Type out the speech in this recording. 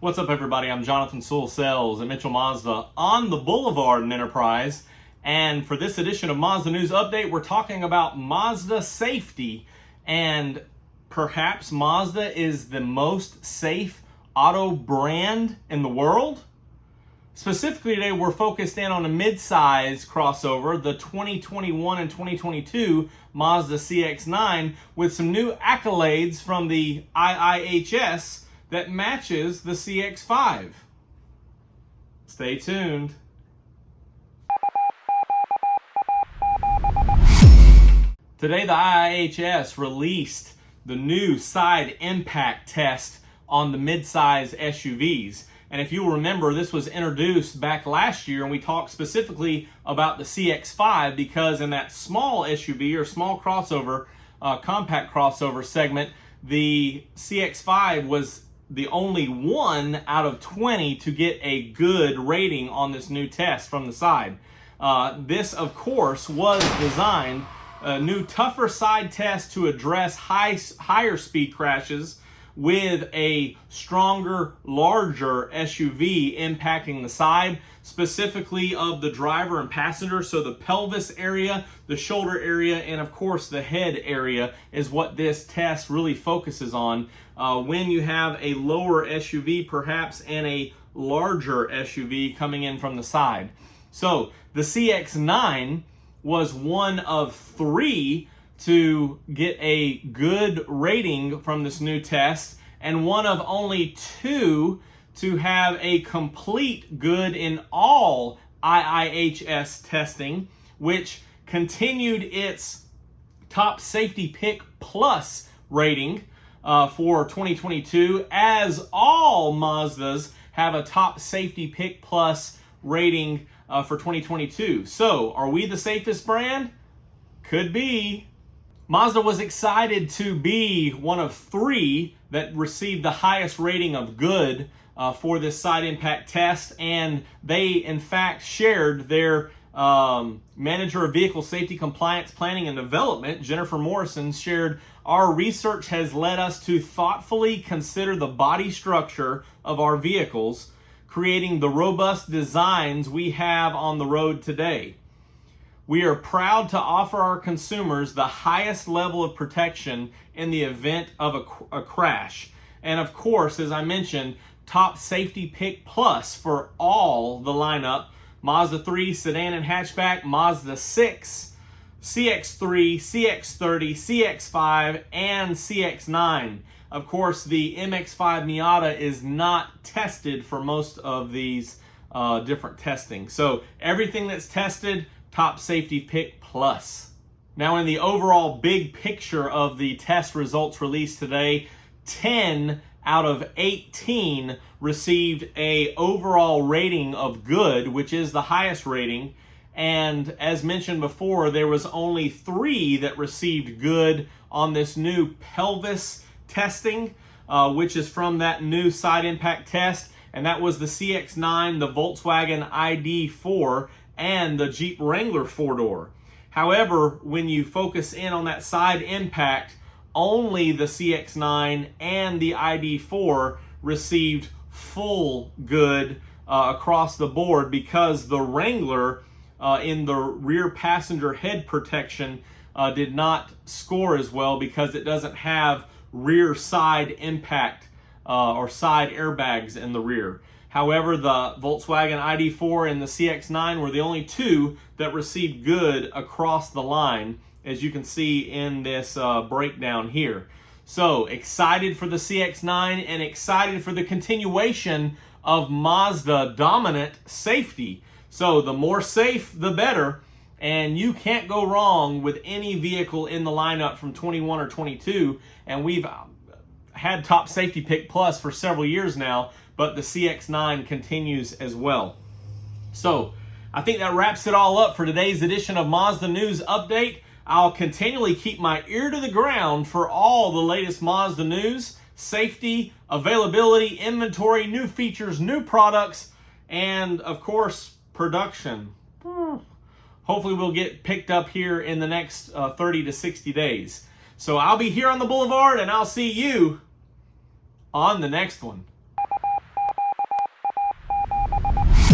What's up, everybody? I'm Jonathan Sewell Sales at Mitchell Mazda on the Boulevard in Enterprise. And for this edition of Mazda News Update, we're talking about Mazda safety. And perhaps Mazda is the most safe auto brand in the world. Specifically today, we're focused in on a mid-size crossover, the 2021 and 2022 Mazda CX-9, with some new accolades from the IIHS that matches the CX-5. Stay tuned. Today, the IIHS released the new side impact test on the mid-size SUVs. And if you'll remember, this was introduced back last year, and we talked specifically about the CX-5 because in that small SUV or small crossover, compact crossover segment, the CX-5 was the only one out of 20 to get a good rating on this new test from the side. This, of course, was designed a new tougher side test to address higher speed crashes with a stronger, larger SUV impacting the side, specifically of the driver and passenger. So the pelvis area, the shoulder area, and of course the head area is what this test really focuses on when you have a lower SUV perhaps and a larger SUV coming in from the side. So the CX-9 was one of three to get a good rating from this new test, and one of only two to have a complete good in all IIHS testing, which continued its top safety pick plus rating for 2022, as all Mazdas have a top safety pick plus rating for 2022. So, are we the safest brand? Could be. Mazda was excited to be one of three that received the highest rating of good for this side impact test, and they in fact shared their manager of vehicle safety compliance planning and development, Jennifer Morrison, shared, "Our research has led us to thoughtfully consider the body structure of our vehicles, creating the robust designs we have on the road today. We are proud to offer our consumers the highest level of protection in the event of a crash." And of course, as I mentioned, top safety pick plus for all the lineup: Mazda 3 sedan and hatchback, Mazda 6, CX-3, CX-30, CX-5, and CX-9. Of course, the MX-5 Miata is not tested for most of these different testing. So everything that's tested, top safety pick plus. Now, in the overall big picture of the test results released today, 10 out of 18 received a overall rating of good, which is the highest rating. And as mentioned before, there was only 3 that received good on this new pelvis testing, which is from that new side impact test. And that was the CX-9, the Volkswagen ID.4, and the Jeep Wrangler 4-door. However, when you focus in on that side impact, only the CX-9 and the ID.4 received full good across the board, because the Wrangler in the rear passenger head protection did not score as well because it doesn't have rear side impact or side airbags in the rear. However, the Volkswagen ID.4 and the CX-9 were the only two that received good across the line, as you can see in this breakdown here. So, excited for the CX-9 and excited for the continuation of Mazda dominant safety. So, the more safe, the better. And you can't go wrong with any vehicle in the lineup from 21 or 22. And we've had top safety pick plus for several years now, but the CX-9 continues as well. So I think that wraps it all up for today's edition of Mazda News Update. I'll continually keep my ear to the ground for all the latest Mazda news, safety, availability, inventory, new features, new products, and of course, production. Hopefully we'll get picked up here in the next 30 to 60 days. So I'll be here on the Boulevard, and I'll see you on the next one.